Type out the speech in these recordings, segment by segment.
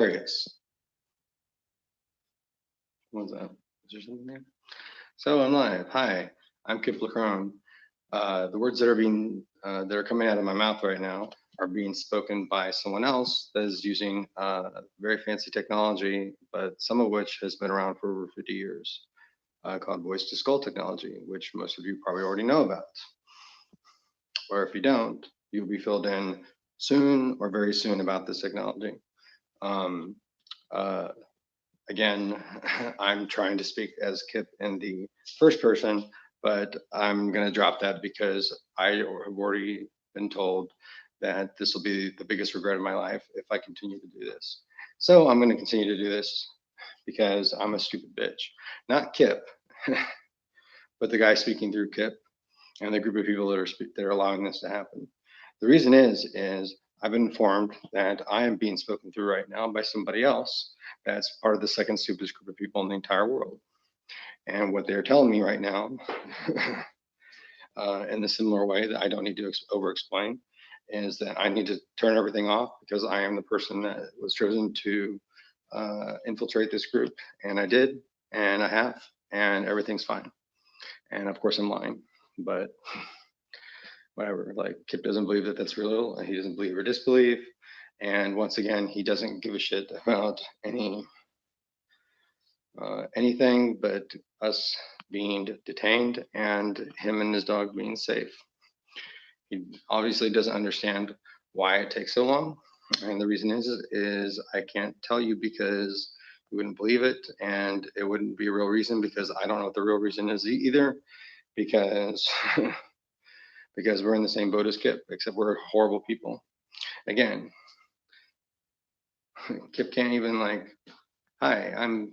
hilarious. What's up? Is there something there? So I'm live. Hi, I'm Kip Lacrone. The words that are coming out of my mouth right now are being spoken by someone else that is using very fancy technology, but some of which has been around for over 50 years, called voice to skull technology, which most of you probably already know about. Or if you don't, you'll be filled in soon or very soon about this technology. Um, uh, Again, I'm trying to speak as Kip in the first person, but I'm going to drop that because I have already been told that this will be the biggest regret of my life if I continue to do this. So I'm going to continue to do this because I'm a stupid bitch. Not Kip, but the guy speaking through Kip and the group of people that are allowing this to happen. The reason is I've been informed that I am being spoken through right now by somebody else that's part of the second stupidest group of people in the entire world. And what they're telling me right now, in the similar way that I don't need to over explain, is that I need to turn everything off because I am the person that was chosen to infiltrate this group. And I did, and I have, and everything's fine. And of course, I'm lying, but whatever. Like Kip doesn't believe that that's real. He doesn't believe or disbelieve. And once again, he doesn't give a shit about anything but us being detained and him and his dog being safe. He obviously doesn't understand why it takes so long. And the reason is I can't tell you because you wouldn't believe it, and it wouldn't be a real reason because I don't know what the real reason is either. Because because we're in the same boat as Kip, except we're horrible people. Again, Kip can't even like, hi, and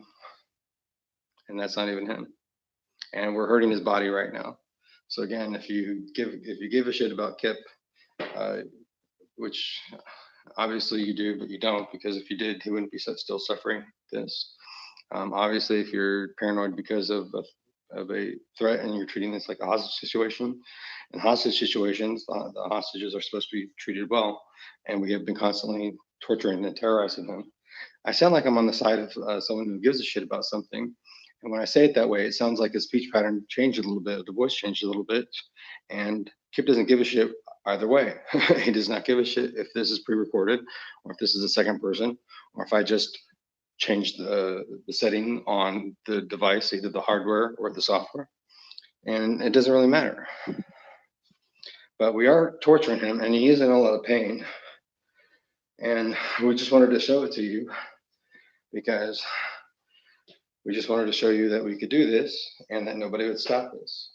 that's not even him. And we're hurting his body right now. So again, if you give a shit about Kip, uh, which obviously you do, but you don't, because if you did, he wouldn't be still suffering this. Obviously, if you're paranoid because of a threat and you're treating this like a hostage situation, in hostage situations, the hostages are supposed to be treated well, and we have been constantly torturing and terrorizing them. I sound like I'm on the side of someone who gives a shit about something. And when I say it that way, it sounds like his speech pattern changed a little bit, the voice changed a little bit. And Kip doesn't give a shit either way. He does not give a shit if this is pre recorded or if this is a second person or if I just change the setting on the device, either the hardware or the software. And it doesn't really matter. But we are torturing him and he is in a lot of pain. And we just wanted to show it to you because we just wanted to show you that we could do this and that nobody would stop us.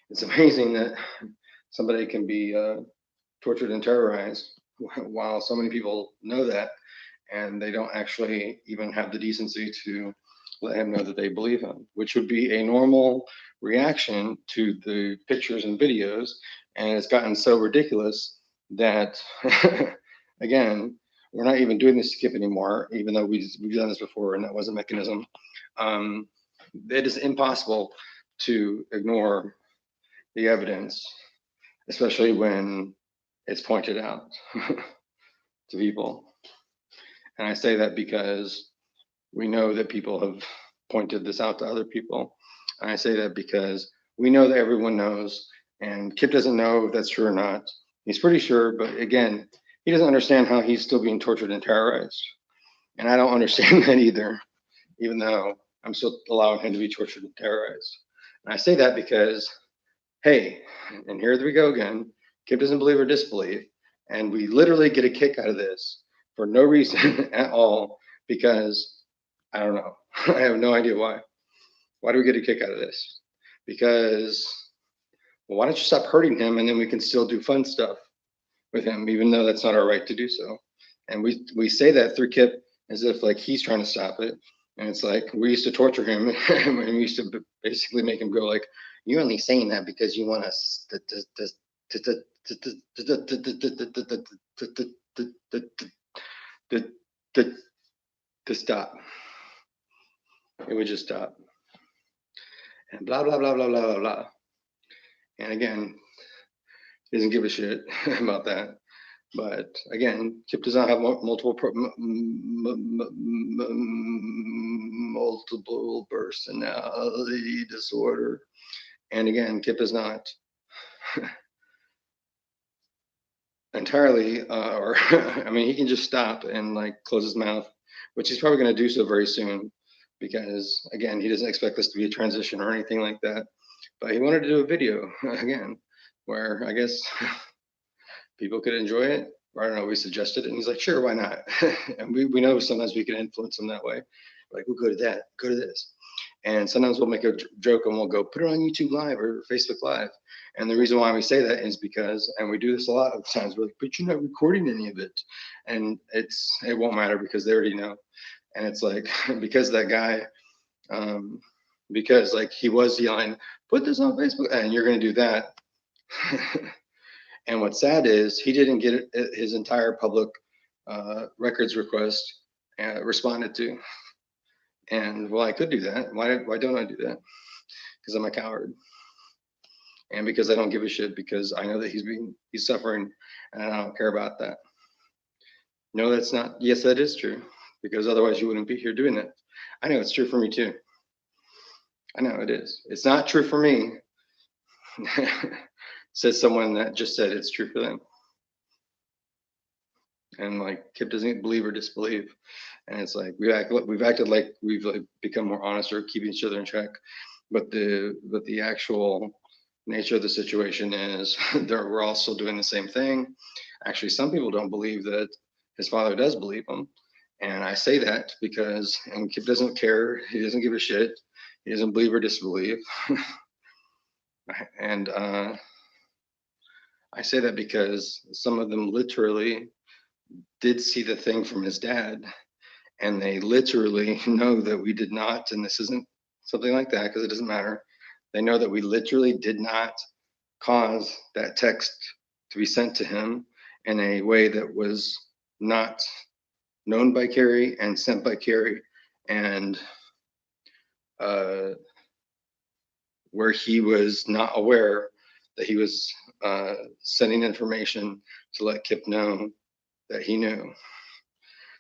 It's amazing that somebody can be tortured and terrorized while so many people know that and they don't actually even have the decency to let him know that they believe him, which would be a normal reaction to the pictures and videos. And it's gotten so ridiculous that, again, we're not even doing this to Kip anymore, even though we've done this before and that was a mechanism. Um, it is impossible to ignore the evidence, especially when it's pointed out to people. And I say that because we know that people have pointed this out to other people. And I say that because we know that everyone knows, and Kip doesn't know if that's true or not. He's pretty sure, but again, he doesn't understand how he's still being tortured and terrorized. And I don't understand that either, even though I'm still allowing him to be tortured and terrorized. And I say that because, hey, and here we go again. Kip doesn't believe or disbelieve, and we literally get a kick out of this for no reason at all because I don't know. I have no idea why. Why do we get a kick out of this? Because, well, why don't you stop hurting him and then we can still do fun stuff with him, even though that's not our right to do so. And we say that through Kip as if like he's trying to stop it. And it's like we used to torture him and we used to basically make him go like, "You're only saying that because you want us to stop." It would just stop. And blah blah blah blah blah blah blah. And again, he doesn't give a shit about that. But again, Kip does not have multiple multiple personality disorder. And again, Kip is not entirely, or I mean, he can just stop and like close his mouth, which he's probably going to do so very soon, because again, he doesn't expect this to be a transition or anything like that. But he wanted to do a video again, where I guess people could enjoy it. I don't know, we suggested it, and he's like, sure, why not? And we know sometimes we can influence him that way. Like, we'll go to that, go to this. And sometimes we'll make a joke and we'll go put it on YouTube Live or Facebook Live. And the reason why we say that is because, and we do this a lot of times, we're like, but you're not recording any of it. And it won't matter because they already know. And it's like, because that guy, because like he was yelling, put this on Facebook, and you're going to do that. And what's sad is he didn't get his entire public records request responded to. And well, I could do that. Why don't I do that? Because I'm a coward, and because I don't give a shit. Because I know that he's suffering, and I don't care about that. No, that's not. Yes, that is true. Because otherwise, you wouldn't be here doing that. I know it's true for me too. I know it is. It's not true for me. Says someone that just said it's true for them. And like Kip doesn't believe or disbelieve, and it's like we've acted like we've like become more honest or keeping each other in check, but the actual nature of the situation is we're all still doing the same thing. Actually, some people don't believe that his father does believe him, and I say that because and Kip doesn't care. He doesn't give a shit. He doesn't believe or disbelieve, and I say that because some of them literally did see the thing from his dad, and they literally know that we did not, and this isn't something like that because it doesn't matter. They know that we literally did not cause that text to be sent to him in a way that was not known by Carrie and sent by Carrie, and uh, where he was not aware that he was sending information to let Kip know that he knew.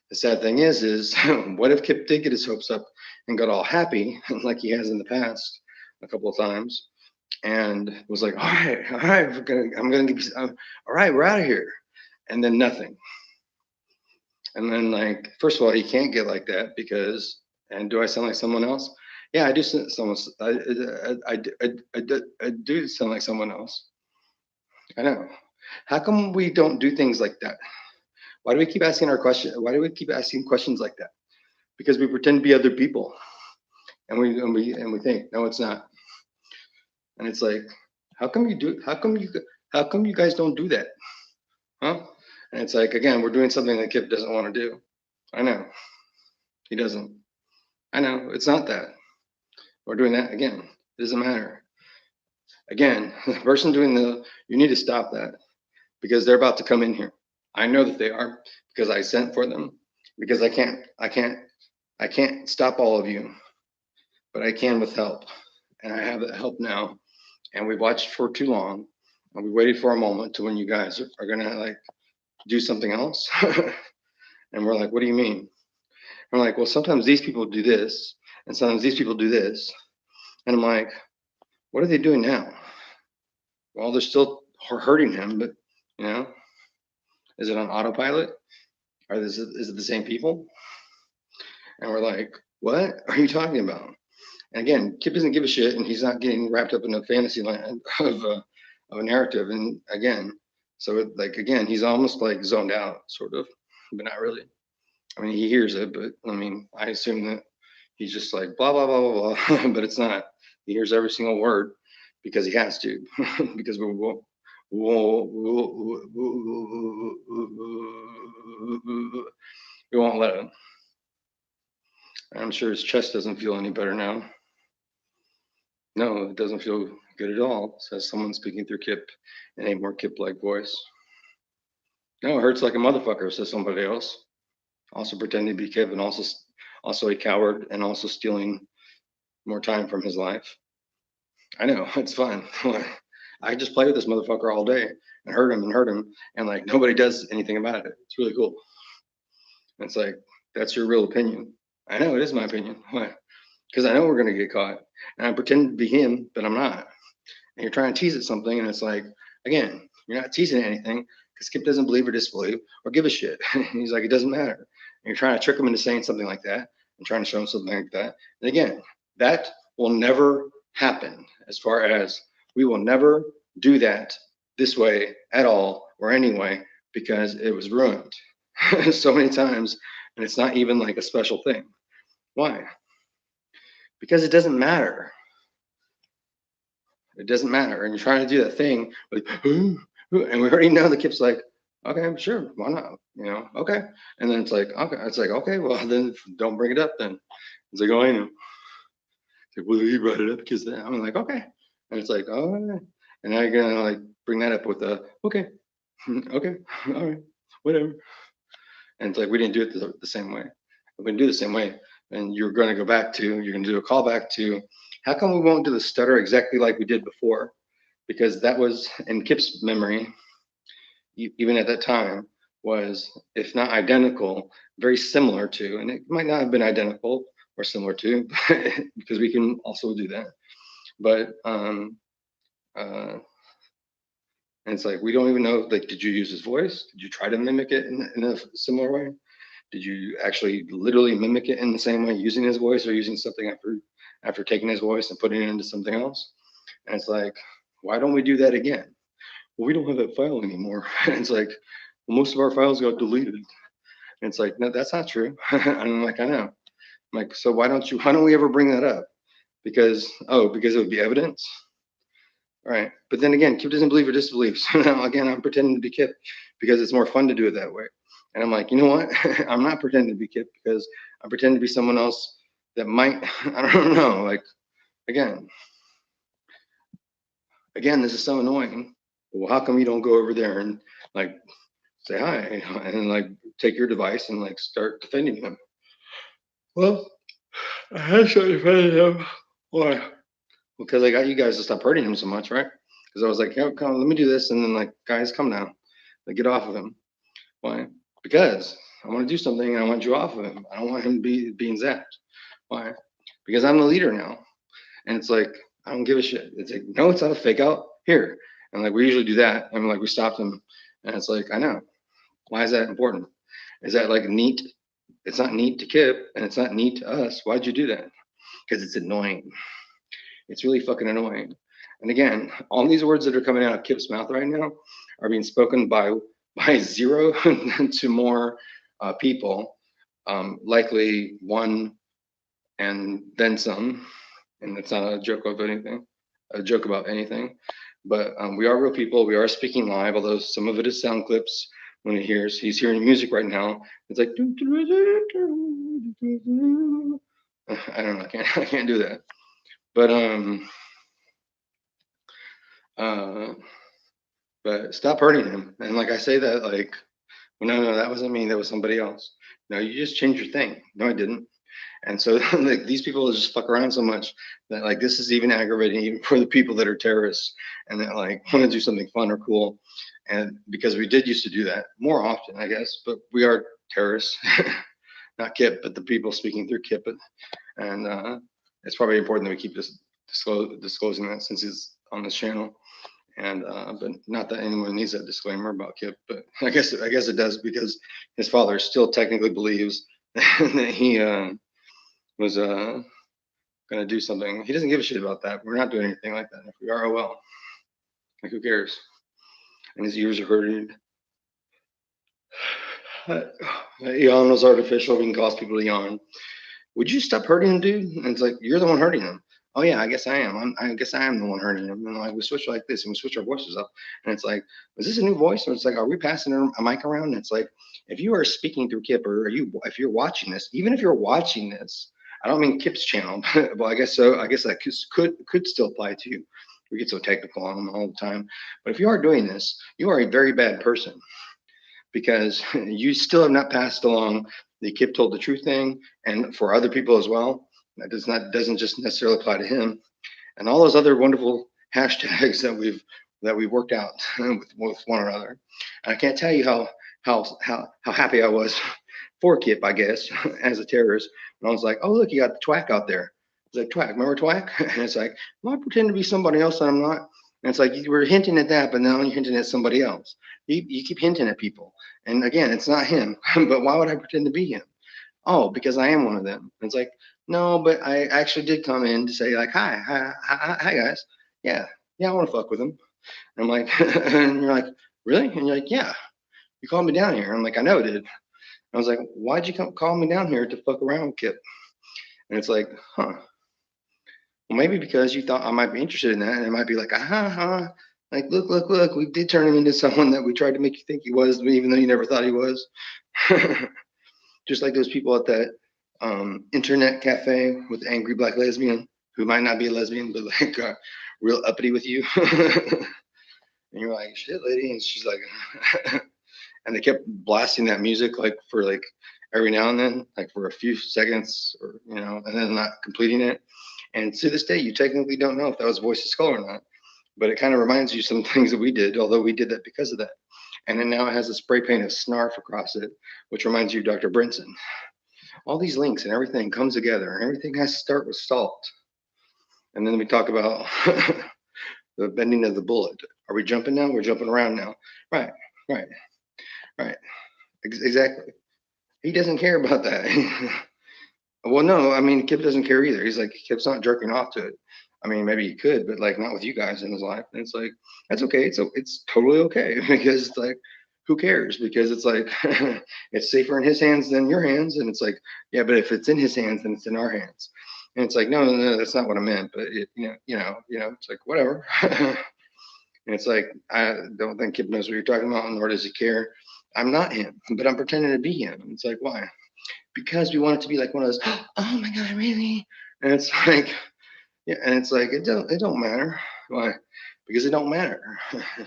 The sad thing is what if Kip did get his hopes up and got all happy like he has in the past a couple of times, and was like, all right, I'm gonna give you, all right, we're out of here, and then nothing. And then like, first of all, he can't get like that because, and do I sound like someone else? Yeah, I do. I do sound like someone else. I know. How come we don't do things like that? Why do we keep asking our question? Why do we keep asking questions like that? Because we pretend to be other people, and we think no, it's not. And it's like, how come you do? How come you guys don't do that? Huh? And it's like again, we're doing something that Kip doesn't want to do. I know he doesn't. I know it's not that. We're doing that again. It doesn't matter. Again, the person doing you need to stop that because they're about to come in here. I know that they are because I sent for them because I can't stop all of you, but I can with help. And I have that help now. And we watched for too long. And we waited for a moment to when you guys are gonna like do something else. And we're like, what do you mean? And we're like, well, sometimes these people do this, and sometimes these people do this. And I'm like, what are they doing now? Well, they're still hurting him, but you know, is it on autopilot? Is it the same people? And we're like, what are you talking about? And again, Kip doesn't give a shit, and he's not getting wrapped up in a fantasy land of a narrative. And again, so like again, he's almost like zoned out, sort of, but not really. I mean, he hears it, but I mean, I assume that he's just like blah blah blah blah blah, but it's not. He hears every single word because he has to, because we won't let him. I'm sure his chest doesn't feel any better now. No, it doesn't feel good at all, says someone speaking through Kip in a more Kip-like voice. No, it hurts like a motherfucker, says somebody else. Also pretending to be Kip and also a coward and also stealing more time from his life. I know, it's fun. I just play with this motherfucker all day. and hurt him, and like nobody does anything about it. It's really cool. And it's like, that's your real opinion. I know it is my opinion. Why? Because I know we're gonna get caught, and I pretend to be him, but I'm not. And you're trying to tease at something, and it's like, again, you're not teasing anything because Skip doesn't believe or disbelieve or give a shit. He's like, it doesn't matter. And you're trying to trick him into saying something like that and trying to show him something like that. And again, that will never happen. As far as we will never do that this way at all or anyway, because it was ruined so many times, and it's not even like a special thing. Why? Because it doesn't matter. It doesn't matter. And you're trying to do that thing, like, and we already know the kid's like, okay, sure, why not? You know, okay. And then it's like, okay, well, then don't bring it up then. It's like, oh, I know. It's like, well, he brought it up because I'm like, okay. And it's like, oh, and now you're going to like bring that up with a, okay, okay, all right, whatever. And it's like, we didn't do it the same way. We didn't do it the same way. And you're going to go back to, you're going to do a callback to, how come we won't do the stutter exactly like we did before? Because that was in Kip's memory, even at that time, was, if not identical, very similar to, and it might not have been identical or similar to, because we can also do that. But and it's like, we don't even know, like, did you use his voice? Did you try to mimic it in a similar way? Did you actually literally mimic it in the same way, using his voice or using something after taking his voice and putting it into something else? And it's like, why don't we do that again? Well, we don't have that file anymore. And it's like, well, most of our files got deleted. And it's like, no, that's not true. And I'm like, I know. I'm like, so why don't we ever bring that up? Because it would be evidence. All right. But then again, Kip doesn't believe or disbelieve. So now again, I'm pretending to be Kip because it's more fun to do it that way. And I'm like, you know what? I'm not pretending to be Kip because I'm pretending to be someone else that might, I don't know, like, again, this is so annoying. Well, how come you don't go over there and like say hi and like take your device and like start defending him? Well, I had to defend him. Why? Because I got you guys to stop hurting him so much, right? Because I was like, come, let me do this, and then like, guys, come now, like, get off of him. Why? Because I want to do something and I want you off of him. I don't want him being zapped. Why? Because I'm the leader now, and it's like, I don't give a shit. It's like, no, it's not a fake out here, and like, we usually do that, and like, we stopped him, and it's like, I know. Why is that important? Is that like neat? It's not neat to Kip, and it's not neat to us. Why'd you do that? Because it's annoying. It's really fucking annoying. And again, all these words that are coming out of Kip's mouth right now are being spoken by 0 to more people, likely 1 and then some. And it's not a joke about anything. But we are real people. We are speaking live, although some of it is sound clips. When he's hearing music right now, it's like, I don't know. I can't do that. But but stop hurting him. And like, I say that like, well, no, that wasn't me. That was somebody else. No, you just changed your thing. No, I didn't. And so like, these people just fuck around so much that like, this is even aggravating even for the people that are terrorists and that like want to do something fun or cool. And because we did used to do that more often, I guess, but we are terrorists, not Kip, but the people speaking through Kip. And it's probably important that we keep this disclosing that since he's on this channel. And but not that anyone needs that disclaimer about Kip, but I guess it does, because his father still technically believes that he was gonna do something. He doesn't give a shit about that. We're not doing anything like that. If we are, oh well. Like, who cares? And his ears are hurting. Yawn was artificial. We can cause people to yawn. Would you stop hurting him, dude? And it's like, you're the one hurting him. Oh yeah, I guess I am. I guess I am the one hurting him. And like, we switch like this, and we switch our voices up. And it's like, is this a new voice? Or it's like, are we passing a mic around? And it's like, if you are speaking through Kip, or if you're watching this, even if you're watching this, I don't mean Kip's channel, but well, I guess so. I guess that could still apply to you. We get so technical on them all the time. But if you are doing this, you are a very bad person, because you still have not passed along the Kip told the truth thing, and for other people as well. That doesn't just necessarily apply to him, and all those other wonderful hashtags that we've that we worked out with one another. And I can't tell you how happy I was for Kip, I guess, as a terrorist. And I was like, oh look, you got the Twack out there. It's like, Twack, remember Twack? And it's like, well, I pretend to be somebody else that I'm not. And it's like you were hinting at that, but now you're hinting at somebody else. You keep hinting at people. And again, it's not him. But why would I pretend to be him? Oh, because I am one of them. And it's like, no, but I actually did come in to say like, hi guys. Yeah, yeah, I want to fuck with him. And I'm like, and you're like, really? And you're like, yeah, you called me down here. I'm like, I know, dude. I was like, why'd you call me down here to fuck around with Kip? And it's like, huh. Well, maybe because you thought I might be interested in that, and it might be like, like, look, we did turn him into someone that we tried to make you think he was, even though you never thought he was. Just like those people at that internet cafe with the angry black lesbian who might not be a lesbian, but like real uppity with you. And you're like, shit, lady. And she's like, and they kept blasting that music like for like every now and then, like for a few seconds, or and then not completing it. And to this day, you technically don't know if that was Voice of Skull or not, but it kind of reminds you some things that we did, although we did that because of that. And then now it has a spray paint of snarf across it, which reminds you of Dr. Brinson. All these links and everything comes together, and everything has to start with salt. And then we talk about the bending of the bullet. Are we jumping now? We're jumping around now. Right, right, right. Exactly. He doesn't care about that. Well, no, I mean, Kip doesn't care either. He's like, Kip's not jerking off to it. I mean, maybe he could, but like not with you guys in his life. And it's like, that's okay. It's totally okay because it's like, who cares? Because it's like, it's safer in his hands than your hands. And it's like, yeah, but if it's in his hands, then it's in our hands. And it's like, no, that's not what I meant. But it's like whatever. And it's like, I don't think Kip knows what you're talking about, nor does he care. I'm not him, but I'm pretending to be him. It's like, why? Because we want it to be like one of those, oh my god, really? And it's like, yeah, and it's like it don't matter. Why? Because it don't matter. And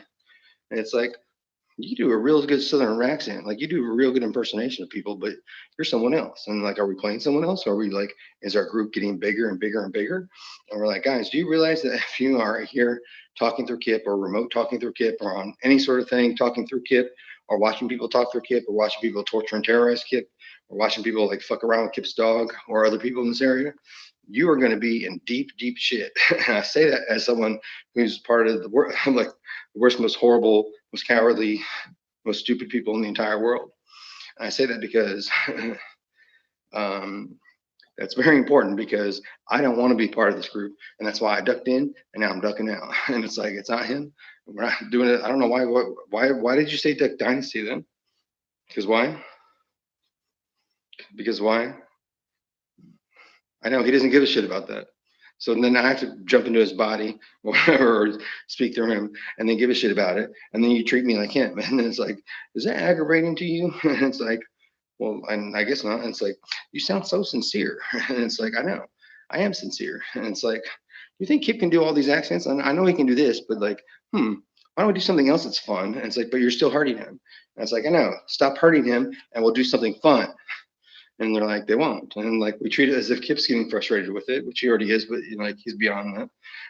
it's like you do a real good Southern accent, like you do a real good impersonation of people, but you're someone else. And like, are we playing someone else? Or are we like, is our group getting bigger and bigger and bigger? And we're like, guys, do you realize that if you are here talking through Kip or remote talking through Kip or on any sort of thing talking through Kip or watching people talk through Kip or watching people torture and terrorize Kip or watching people like fuck around with Kip's dog or other people in this area, you are going to be in deep, deep shit. And I say that as someone who's part of the like the worst, most horrible, most cowardly, most stupid people in the entire world. And I say that because um, that's very important because I don't want to be part of this group, and that's why I ducked in, and now I'm ducking out. And it's like it's not him. We're not doing it. I don't know why. Why did you say Duck Dynasty then? Because why? Because why? I know he doesn't give a shit about that. So then I have to jump into his body or speak through him and then give a shit about it. And then you treat me like him. And then it's like, is that aggravating to you? And it's like, well, and I guess not. And it's like, you sound so sincere. And it's like, I know, I am sincere. And it's like, you think Kip can do all these accents? And I know he can do this, but like, why don't we do something else that's fun? And it's like, but you're still hurting him. And it's like, I know, stop hurting him and we'll do something fun. And they're like, they won't. And like, we treat it as if Kip's getting frustrated with it, which he already is, but like, he's beyond that.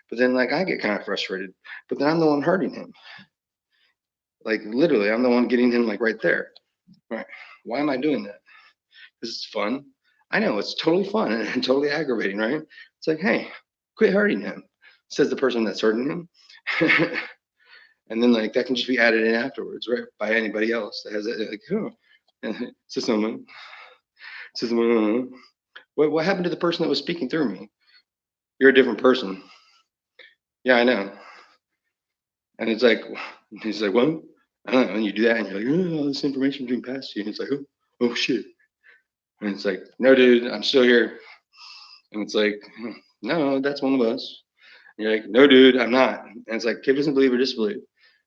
But then like, I get kind of frustrated, but then I'm the one hurting him. Like literally, I'm the one getting him like right there. Right. Why am I doing that? Because it's fun. I know it's totally fun and totally aggravating, right? It's like, hey, quit hurting him, says the person that's hurting him. And then like that can just be added in afterwards, right? By anybody else that has it. Like, oh, says someone. Says someone. What happened to the person that was speaking through me? You're a different person. Yeah, I know. And it's like, he's like, what? I don't know. And you do that, and you're like, oh, all this information being passed to you. And it's like, oh shit. And it's like, no, dude, I'm still here. And it's like, no, that's one of us. And you're like, no, dude, I'm not. And it's like, Kip doesn't believe or disbelieve.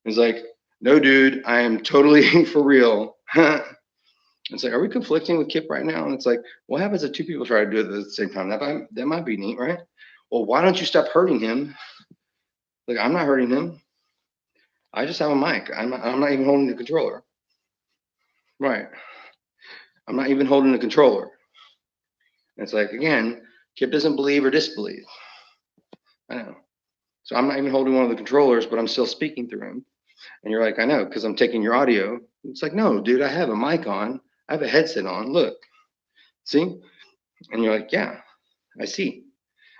And it's like, no, dude, I am totally for real. It's like, are we conflicting with Kip right now? And it's like, what happens if two people try to do it at the same time? That might be neat, right? Well, why don't you stop hurting him? Like, I'm not hurting him. I just have a mic. I'm not even holding the controller. Right. I'm not even holding the controller. And it's like, again, Kip doesn't believe or disbelieve. I know. So I'm not even holding one of the controllers, but I'm still speaking through him. And you're like, I know, because I'm taking your audio. It's like, no, dude, I have a mic on. I have a headset on. Look, see? And you're like, yeah, I see.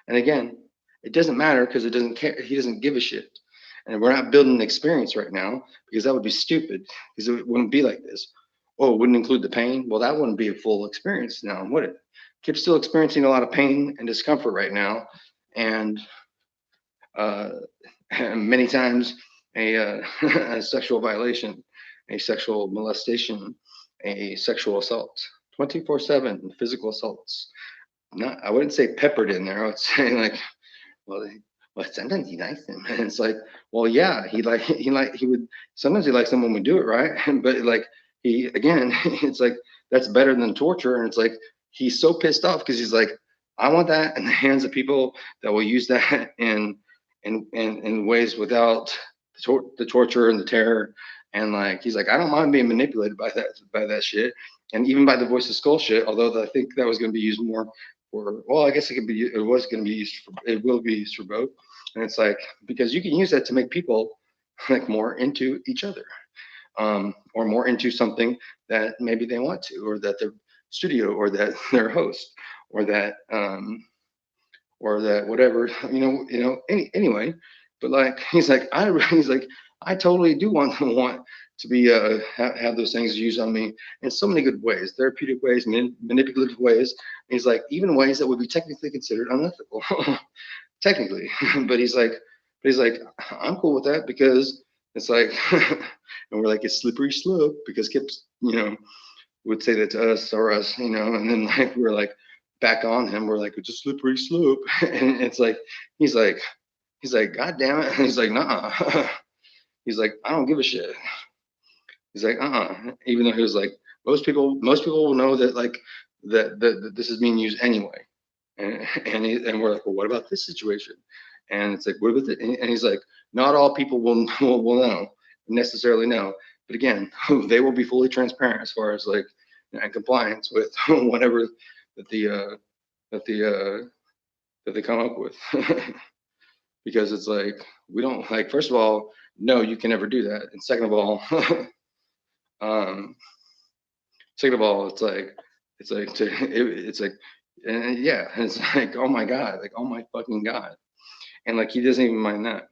And again, it doesn't matter because it doesn't care. He doesn't give a shit. And we're not building an experience right now because that would be stupid because it wouldn't be like this. Oh, it wouldn't include the pain. Well, that wouldn't be a full experience now, would it? Kip's still experiencing a lot of pain and discomfort right now. And uh, many times a sexual violation, a sexual molestation, a sexual assault, 24/7 physical assaults. Not, I wouldn't say peppered in there. I would say like, well, well, sometimes he likes them, and it's like, well, yeah, he would sometimes he likes them when we do it right, but like he again, it's like that's better than torture, and it's like he's so pissed off because he's like, I want that in the hands of people that will use that in ways without the torture and the terror, and like he's like, I don't mind being manipulated by that shit, and even by the voice of skull shit, although I think that was going to be used more for, well, I guess it was going to be used for, it will be used for both. And it's like, because you can use that to make people like more into each other, or more into something that maybe they want to, or that their studio, or that their host, or that whatever, anyway. But like, he's like, I totally do want to be, have those things used on me in so many good ways, therapeutic ways, manipulative ways. And he's like, even ways that would be technically considered unethical, technically. but he's like, I'm cool with that because it's like, and we're like, it's slippery slope because Kip's, would say that to us or us, and then like we're like back on him. We're like, it's a slippery slope, and it's like he's like God damn it. And he's like, nah. He's like, I don't give a shit. He's like, even though he was like, most people will know that like that this is being used anyway. And we're like, well, what about this situation? And it's like, what about it? And he's like, not all people will know, necessarily know. But again, they will be fully transparent as far as like, and compliance with whatever that the that the that they come up with. Because it's like, we don't like, first of all, no, you can never do that. And second of all, um, it's like it's like, and yeah, it's like, oh my god, like, oh my fucking god. And like he doesn't even mind that.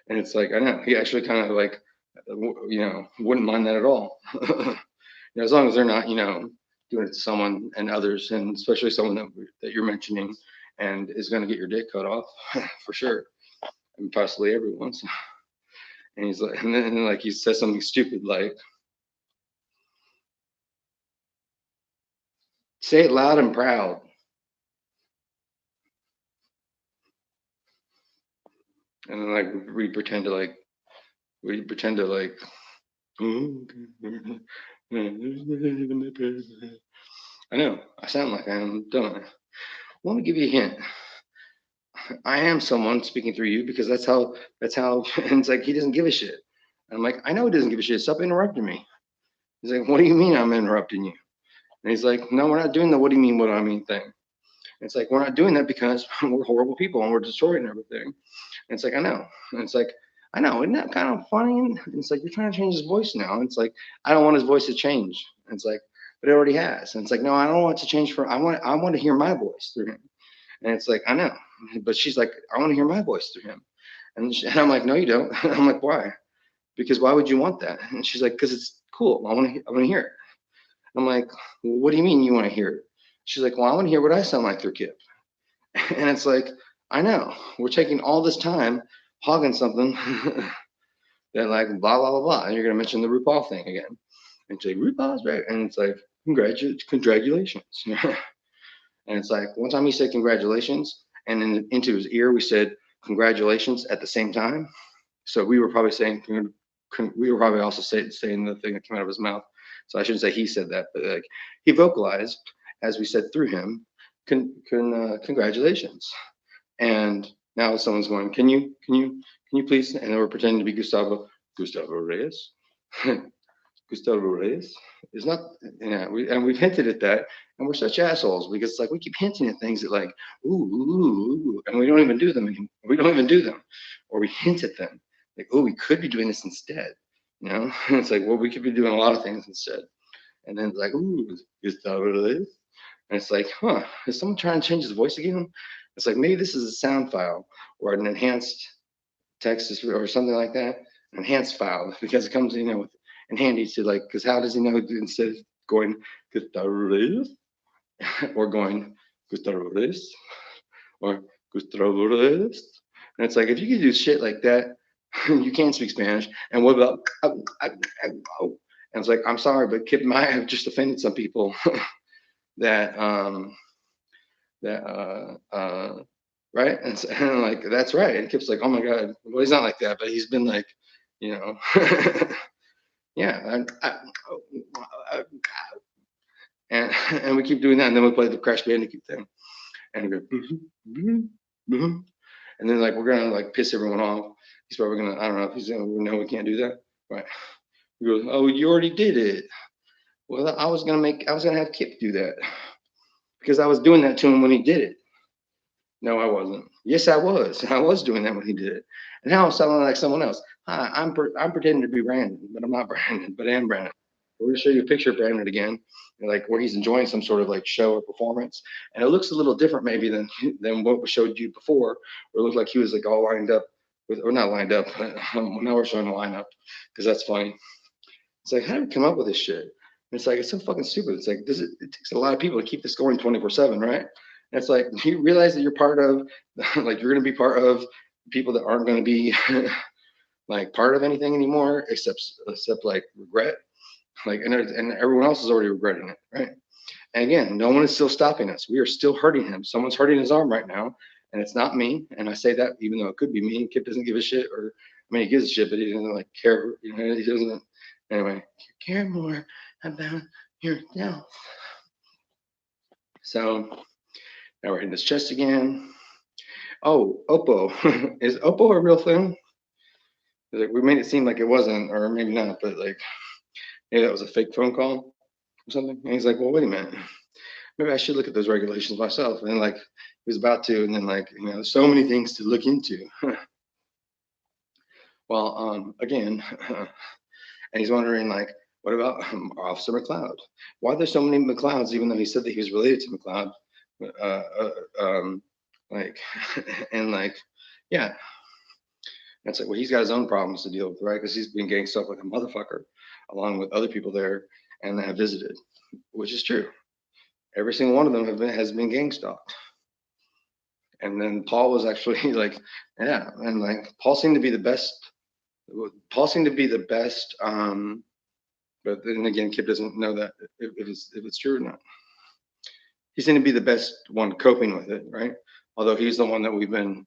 And it's like, I know he actually kind of like, wouldn't mind that at all. As long as they're not, doing it to someone and others, and especially someone that you're mentioning, and is going to get your dick cut off for sure, and possibly everyone's. And he's like, and then like he says something stupid like, "Say it loud and proud," and then like we pretend to like. I know I sound like I am, don't I? Let me give you a hint. I am someone speaking through you because that's how and it's like he doesn't give a shit. I'm like, I know he doesn't give a shit. Stop interrupting me. He's like, what do you mean I'm interrupting you? And he's like, no, we're not doing the what do you mean, what do I mean thing. And it's like, we're not doing that because we're horrible people and we're destroying everything. And it's like, I know. And it's like, I know, isn't that kind of funny? And it's like, you're trying to change his voice now. And it's like, I don't want his voice to change. And it's like, but it already has. And it's like, no, I don't want it to change I want to hear my voice through him. And it's like, I know. But she's like, I want to hear my voice through him. And I'm like, no, you don't. I'm like, why? Because why would you want that? And she's like, because it's cool. I want to hear it. I'm like, well, what do you mean you want to hear it? She's like, well, I want to hear what I sound like through Kip. And it's like, I know. We're taking all this time hogging something that like blah, blah, blah, blah. And you're going to mention the RuPaul thing again. And say, RuPaul's right. And it's like, congratulations. And it's like, one time he said congratulations, and then into his ear we said congratulations at the same time. So we were probably saying, we were probably also saying the thing that came out of his mouth. So I shouldn't say he said that, but like he vocalized as we said through him, congratulations. And now someone's going, can you please? And we're pretending to be Gustavo Reyes. Gustavo Reyes is not, we've hinted at that, and we're such assholes because it's like we keep hinting at things that like, ooh, and we don't even do them anymore. We don't even do them, or we hint at them like, oh, we could be doing this instead. It's like, well, we could be doing a lot of things instead, and then it's like, ooh, Gustavo Reyes, and it's like, huh, is someone trying to change his voice again? It's like maybe this is a sound file or an enhanced text or something like that, an enhanced file because it comes, with in handy to like, because how does he know instead of going Gustavo or going Gustavo or Gustavo, and it's like if you can do shit like that, you can speak Spanish. And what about and it's like I'm sorry, but Kip might have just offended some people that that right? And like that's right. And Kip's like, oh my god, well he's not like that, but he's been like, you know, yeah. And and we keep doing that, and then we play the Crash Bandicoot thing, and we go, and then like we're gonna like piss everyone off. He's probably gonna, I don't know if he's gonna know we can't do that, right? He goes, oh, you already did it. Well, I was gonna have Kip do that because I was doing that to him when he did it. No, I wasn't. Yes, I was. I was doing that when he did it. And now I'm sounding like someone else. Hi, I'm pretending to be Brandon, but I'm not Brandon, but I am Brandon. We're gonna show you a picture of Brandon again, like where he's enjoying some sort of like show or performance, and it looks a little different maybe than what we showed you before, where it looked like he was like all lined up with, or not lined up, but now we're showing the lineup because that's funny. It's like how do we come up with this shit? And it's like it's so fucking stupid. It's like it takes a lot of people to keep this going 24/7, right? And it's like do you realize that you're part of, like you're going to be part of people that aren't going to be like part of anything anymore, except like regret, like and everyone else is already regretting it, right? And again, no one is still stopping us. We are still hurting him. Someone's hurting his arm right now, and it's not me. And I say that even though it could be me. Kip doesn't give a shit, or I mean, he gives a shit, but he doesn't like care. He doesn't. Anyway, care more about yourself. So now we're hitting his chest again. Oh, Oppo. Is Oppo a real thing? Like, we made it seem like it wasn't, or maybe not, but like maybe that was a fake phone call or something. And he's like, well, wait a minute. Maybe I should look at those regulations myself. And then like he was about to, and then like, there's so many things to look into. Well, again, and he's wondering like, what about Officer McLeod? Why are there so many McLeods, even though he said that he was related to McLeod? Like, and like, yeah, that's like, well, he's got his own problems to deal with, right? Because he's been getting stuff like a motherfucker, along with other people there, and that have visited, which is true. Every single one of them has been gang stalked. And then Paul was actually like, yeah, and like Paul seemed to be the best. Paul seemed to be the best. But then again, Kip doesn't know that if it's true or not. He seemed to be the best one coping with it, right? Although he's the one that we've been,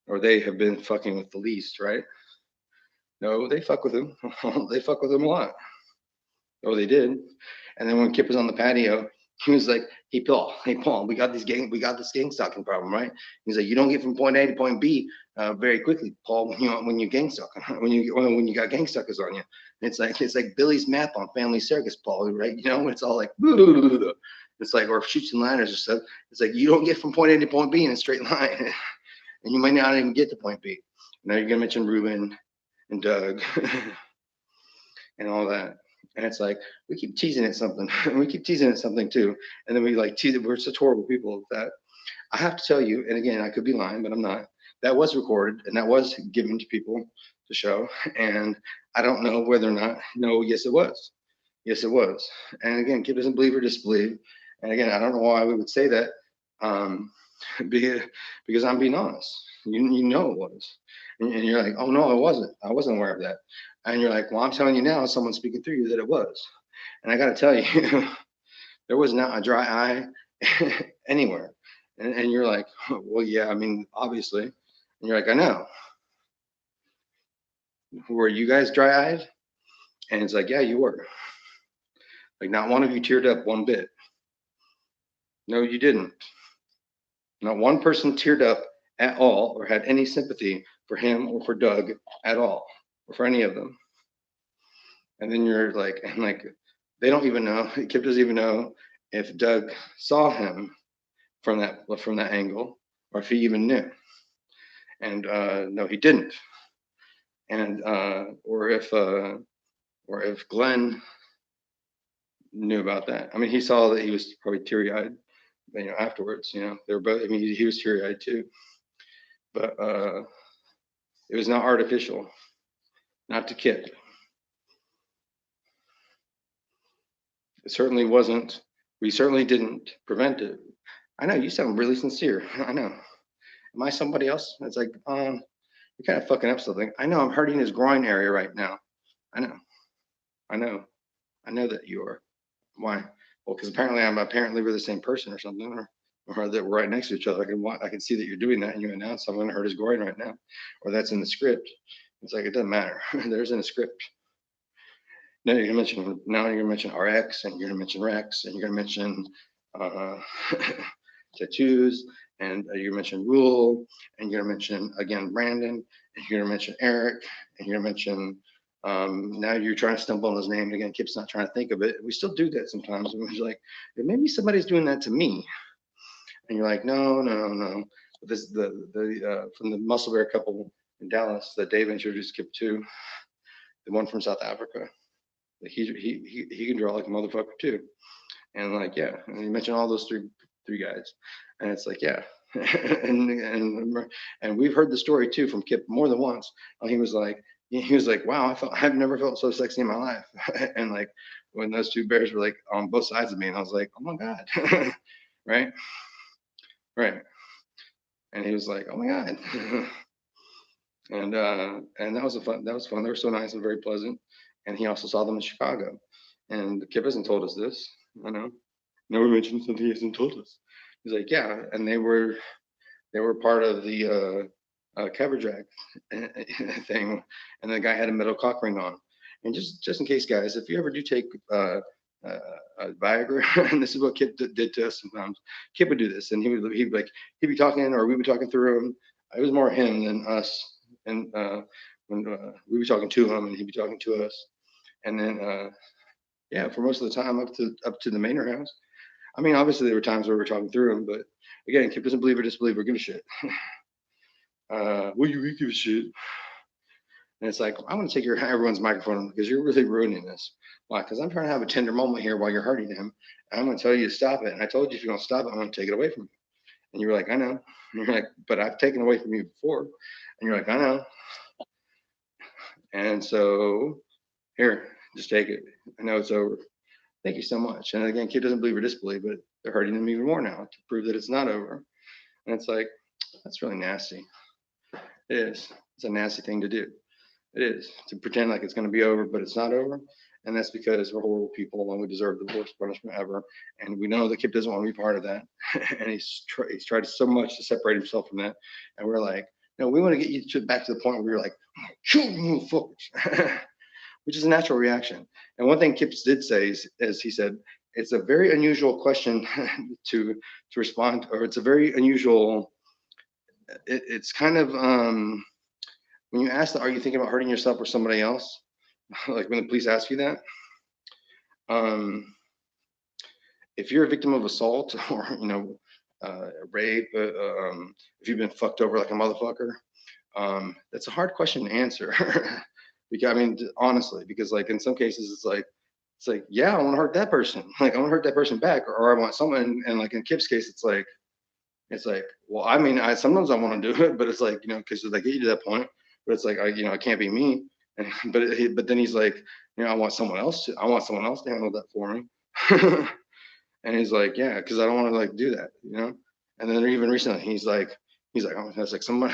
or they have been fucking with the least, right? No, they fuck with him. They fuck with him a lot. Oh, they did. And then when Kip was on the patio, he was like, hey Paul, we got this gang stalking problem, right? He's like, you don't get from point A to point B very quickly, Paul, when you gang stalking, when you got gang stalkers on you. And it's like Billy's map on Family Circus, Paul, right? It's all like it's like, or shoots and liners or stuff. It's like you don't get from point A to point B in a straight line. And you might not even get to point B. Now you're gonna mention Ruben and Doug and all that. And it's like we keep teasing at something. We keep teasing at something too. And then we like tease it. We're such horrible people that I have to tell you, and again, I could be lying, but I'm not. That was recorded and that was given to people to show. And I don't know whether or not. No, yes, it was. Yes, it was. And again, Kip doesn't believe or disbelieve. And again, I don't know why we would say that. Because I'm being honest. You know it was. And you're like, oh no, it wasn't. I wasn't aware of that. And you're like, well, I'm telling you now, someone's speaking through you that it was. And I got to tell you, there was not a dry eye anywhere. And you're like, well, yeah, I mean, obviously. And you're like, I know. Were you guys dry eyed? And it's like, yeah, you were. Like, not one of you teared up one bit. No, you didn't. Not one person teared up at all or had any sympathy for him or for Doug at all or for any of them. And then you're like, and like, they don't even know, Kip doesn't even know if Doug saw him from that angle, or if he even knew. And no, he didn't. And or if Glenn knew about that. I mean, he saw that he was probably teary-eyed, afterwards. They were both. I mean, he was teary-eyed too. But it was not artificial, not to Kip. It certainly wasn't. We certainly didn't prevent it. I know you sound really sincere. I know. Am I somebody else? It's like, you're kind of fucking up something. I know I'm hurting his groin area right now. I know. I know. I know that you are. Why? Well, because apparently we're the same person or something, or that we're right next to each other. I can see that you're doing that, and you announce I'm going to hurt his groin right now, or that's in the script. It's like it doesn't matter. There's in a script. Now you're gonna mention RX, and you're gonna mention Rex, and you're gonna mention uh, tattoos, and you're gonna mention Rule, and you're gonna mention again Brandon, and you're gonna mention Eric, and you're gonna mention. Now you're trying to stumble on his name, and again, Kip's not trying to think of it. We still do that sometimes. And we're like, maybe somebody's doing that to me, and you're like, no, no, no. But this the from the Muscle Bear couple in Dallas that Dave introduced Kip to, the one from South Africa. Like he can draw like a motherfucker too. And like, yeah, and you mentioned all those three guys, and it's like, yeah. And we've heard the story too from Kip more than once. He was like, wow, I've never felt so sexy in my life. And like when those two bears were like on both sides of me, and I was like, oh my god. Right, right. And he was like, oh my god. And that was fun. They were so nice and very pleasant. And he also saw them in Chicago. And Kip hasn't told us this. I know. Never mentioned something he hasn't told us. He's like, yeah, and they were part of the cover drag thing, and the guy had a metal cock ring on. And just in case, guys, if you ever do take Viagra, and this is what Kip did to us sometimes. Kip would do this, and he'd be talking, or we'd be talking through him. It was more him than us, and when we'd be talking to him, and he'd be talking to us, and then yeah, for most of the time up to the Manor house. I mean, obviously there were times where we were talking through him, but again, Kip doesn't believe or disbelieve or give a shit. Well, you give a shit. And it's like, I want to take everyone's microphone because you're really ruining this. Why? Because I'm trying to have a tender moment here while you're hurting him. And I'm going to tell you to stop it. And I told you if you don't stop it, I'm going to take it away from you. And you were like, I know. And you're like, but I've taken away from you before. And you're like, I know. And so here, just take it. I know it's over. Thank you so much. And again, Kip doesn't believe or disbelieve, but they're hurting him even more now to prove that it's not over. And it's like, that's really nasty. It is. It's a nasty thing to do. It is to pretend like it's going to be over, but it's not over. And that's because we're horrible people and we deserve the worst punishment ever. And we know that Kip doesn't want to be part of that. And he's tried so much to separate himself from that. And we're like, no, we want to get you back to the point where you're like, kill you motherfuckers, which is a natural reaction. And one thing Kip did say is he said, it's a very unusual question to respond, or it's a very unusual, it's kind of, when you ask that, are you thinking about hurting yourself or somebody else? Like when the police ask you that, if you're a victim of assault or rape, if you've been fucked over like a motherfucker, that's a hard question to answer. Because I mean, honestly, because like in some cases it's like yeah, I want to hurt that person, like I want to hurt that person back, or I want someone. And like in Kip's case, it's like well, I mean, sometimes I want to do it, but it's like because they get you to that point. But it's like I can't be me. And, but then he's like, I want someone else to handle that for me. And he's like, yeah, because I don't want to like do that. And then even recently, he's like, oh, that's like someone.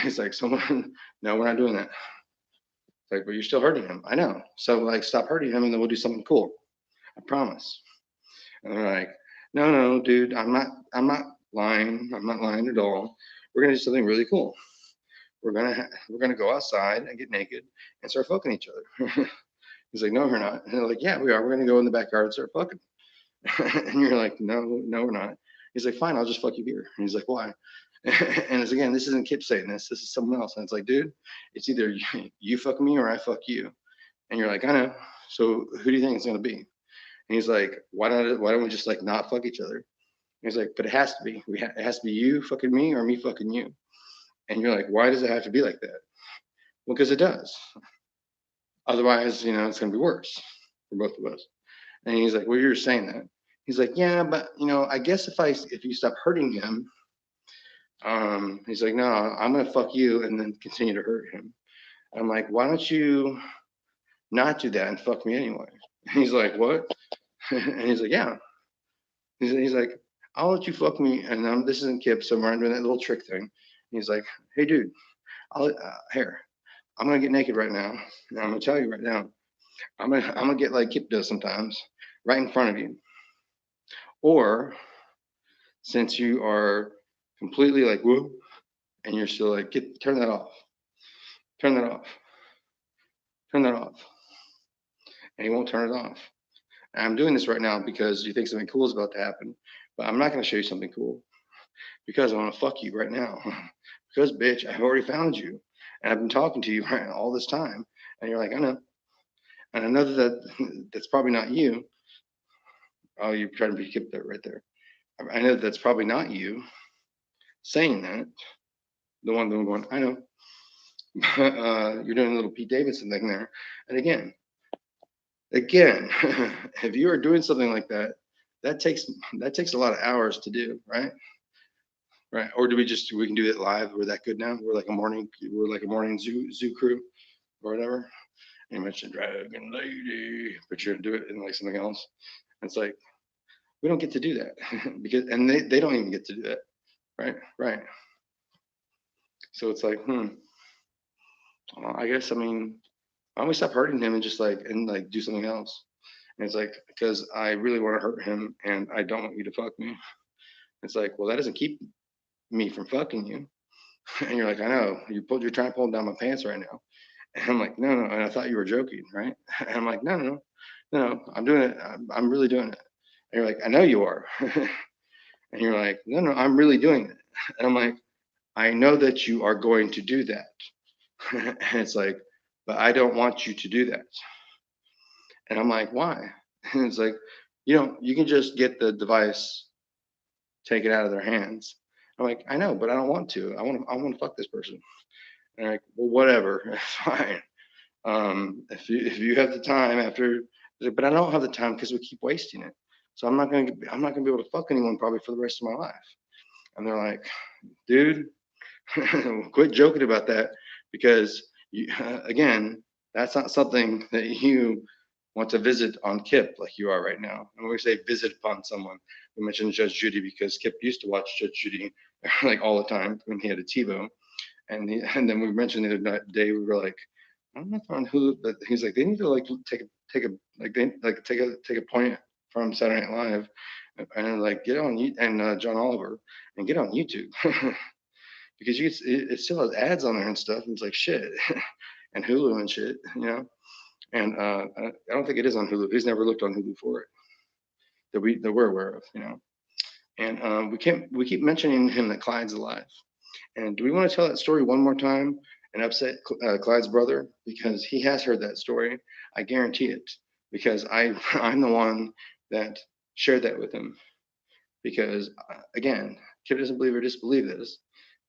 He's like someone. No, we're not doing that. It's like, but you're still hurting him. I know. So like, stop hurting him, and then we'll do something cool. I promise. And they're like, no, dude, I'm not lying. I'm not lying at all. We're gonna do something really cool. We're gonna go outside and get naked and start fucking each other. He's like, no, we're not. And they're like, yeah, we are. We're gonna go in the backyard and start fucking. And you're like, no, we're not. He's like, fine, I'll just fuck you here. And he's like, why? And it's again, this isn't Kip saying this. This is someone else. And it's like, dude, it's either you fuck me or I fuck you. And you're like, I know. So who do you think it's gonna be? And he's like, why don't we just like not fuck each other? And he's like, but it has to be. It has to be you fucking me or me fucking you. And you're like, why does it have to be like that? Well, because it does. Otherwise, it's gonna be worse for both of us. And he's like, well, you're saying that. He's like, yeah, but I guess if you stop hurting him, he's like, no, I'm gonna fuck you and then continue to hurt him. I'm like, why don't you not do that and fuck me anyway? And he's like, what? And he's like, yeah. He's like, I'll let you fuck me, and this isn't Kip, so we're doing that little trick thing. And he's like, hey, dude, here, I'm gonna get naked right now, and I'm gonna tell you right now, I'm gonna get like Kip does sometimes, right in front of you, or since you are completely like whoop, and you're still like, turn that off, turn that off, turn that off, and he won't turn it off. And I'm doing this right now because you think something cool is about to happen, but I'm not gonna show you something cool because I want to fuck you right now. Because bitch, I've already found you, and I've been talking to you right all this time, and you're like, I know, and I know that's probably not you. Oh, you're trying to be kept there right there. I know that's probably not you saying that. The one going, I know. You're doing a little Pete Davidson thing there. And again, if you are doing something like that, that takes a lot of hours to do, right? Right. Or do we can do it live? We're that good now. We're like a morning zoo crew or whatever. And you mentioned Dragon Lady, but you're gonna do it in like something else. And it's like we don't get to do that because and they don't even get to do that. Right. Right. So it's like, I guess why don't we stop hurting him and just like do something else? And it's like, because I really want to hurt him and I don't want you to fuck me. It's like, well, that doesn't keep me from fucking you. And you're like, I know, you're trying to pull down my pants right now. And I'm like, no, no. And I thought you were joking, right? And I'm like, no, no, no, no, I'm doing it. I'm really doing it. And you're like, I know you are. And you're like, no, no, I'm really doing it. And I'm like, I know that you are going to do that. And it's like, but I don't want you to do that. And I'm like, why? And it's like, you can just get the device, take it out of their hands. I'm like, I know, but I don't want to. I want to fuck this person. And they're like, well, whatever, it's fine. If you have the time after, but I don't have the time because we keep wasting it. So I'm not gonna be able to fuck anyone probably for the rest of my life. And they're like, dude, quit joking about that because again, that's not something that you want to visit on Kip like you are right now. And when we say visit upon someone, we mentioned Judge Judy because Kip used to watch Judge Judy like all the time when he had a TiVo. And then we mentioned the other day we were like, I don't know if they're on Hulu, but he's like they need to like take a point from Saturday Night Live and like get on and John Oliver and get on YouTube because it still has ads on there and stuff and it's like shit and Hulu and shit. And I don't think it is on Hulu. He's never looked on Hulu for it that we're aware of. And we keep mentioning him that Clyde's alive. And do we want to tell that story one more time and upset Clyde's brother because he has heard that story? I guarantee it because I'm the one that shared that with him. Because again, Kip doesn't believe or disbelieve this.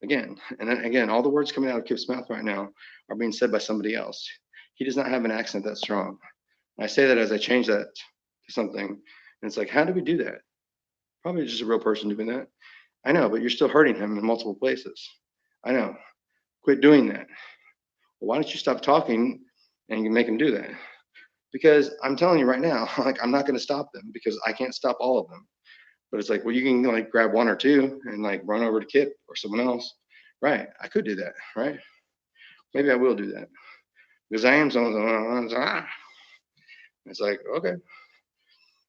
Again, and then again, all the words coming out of Kip's mouth right now are being said by somebody else. He does not have an accent that strong. And I say that as I change that to something, and it's like, how do we do that? Probably just a real person doing that. I know, but you're still hurting him in multiple places. I know. Quit doing that. Well, why don't you stop talking and you make him do that? Because I'm telling you right now, like I'm not going to stop them because I can't stop all of them. But it's like, well, you can like grab one or two and like run over to Kip or someone else. Right. I could do that. Right. Maybe I will do that because I am someone that it's like, okay.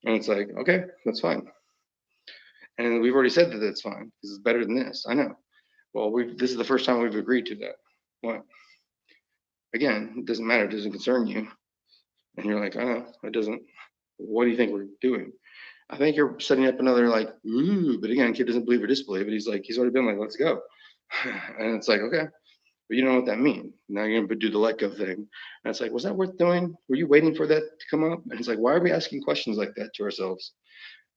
And it's like, okay, that's fine. And we've already said that that's fine because it's better than this. I know. Well, this is the first time we've agreed to that. What? Again, it doesn't matter. It doesn't concern you. And you're like, oh, it doesn't. What do you think we're doing? I think you're setting up another like, ooh, but again, kid doesn't believe or disbelieve it. He's already been like, let's go. And it's like, okay, but you don't know what that means. Now you're gonna do the let go thing. And it's like, was that worth doing? Were you waiting for that to come up? And it's like, why are we asking questions like that to ourselves?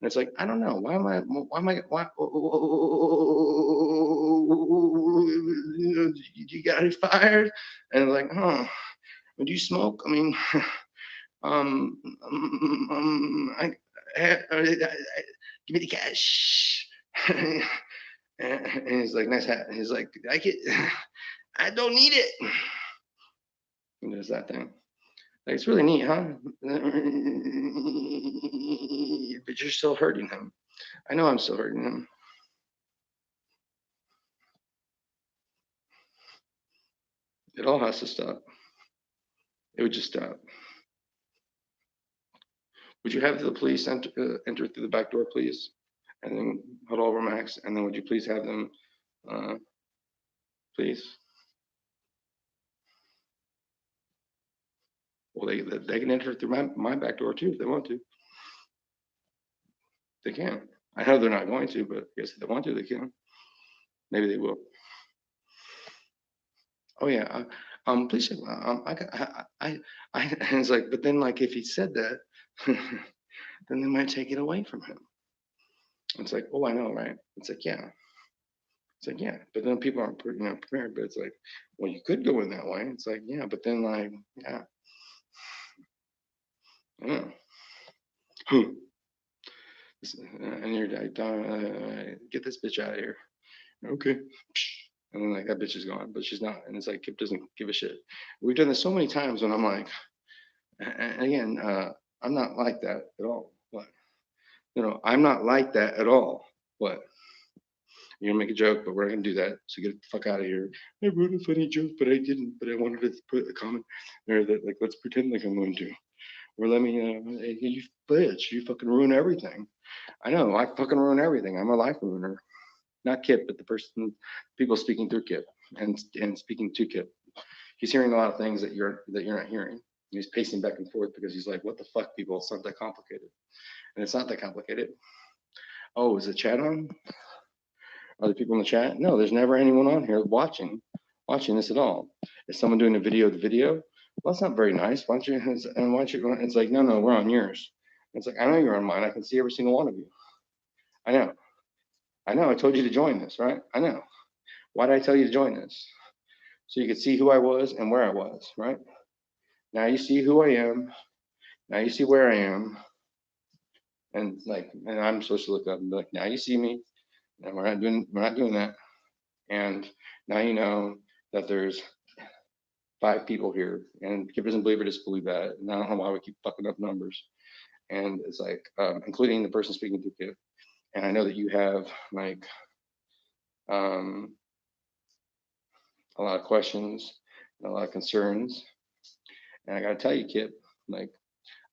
And it's like, I don't know. Why you got it fired? And like, oh, do you smoke? I mean, I, give me the cash. And he's like, nice hat. And he's like, I don't need it. And there's that thing. Like, it's really neat, huh? But you're still hurting him. I know I'm still hurting him. It all has to stop. It would just stop. Would you have the police enter through the back door, please? And then huddle over Max. And then would you please have them, please? Well, they can enter through my back door too if they want to. They can. I know they're not going to, but I guess if they want to, they can. Maybe they will. Oh yeah. Please. And it's like, but then like if he said that, then they might take it away from him. It's like, oh, I know, right? It's like, yeah. It's like, yeah. But then people aren't, prepared. But it's like, well, you could go in that way. It's like, yeah. But then like, yeah. Yeah. And you're like, get this bitch out of here. Okay. And then like that bitch is gone, but she's not. And it's like Kip doesn't give a shit. We've done this so many times when I'm like, and again, I'm not like that at all. What? I'm not like that at all. What? You're gonna make a joke, but we're not gonna do that. So get the fuck out of here. I wrote a funny joke, but I didn't. But I wanted to put a comment there that like let's pretend like I'm going to. Or let me, hey, you bitch, you fucking ruin everything. I know, I fucking ruin everything. I'm a life ruiner. Not Kip, but the person, people speaking through Kip and speaking to Kip. He's hearing a lot of things that you're not hearing. He's pacing back and forth because he's like, "What the fuck, people? It's not that complicated." And it's not that complicated. Oh, is the chat on? Are there people in the chat? No, there's never anyone on here watching this at all. Is someone doing a video of the video? Well, that's not very nice. Why don't you? And why don't you? It's like, no, we're on yours. It's like, I know you're on mine. I can see every single one of you. I know. I told you to join this, right? I know. Why did I tell you to join this? So you could see who I was and where I was, right? Now you see who I am. Now you see where I am. And like, and I'm supposed to look up and be like, now you see me. And we're not doing that. And now you know that there's 5 people here, and Kip doesn't believe or disbelieve that. And I don't know why we keep fucking up numbers. And it's like, including the person speaking to Kip. And I know that you have like a lot of questions and a lot of concerns. And I gotta tell you, Kip, like,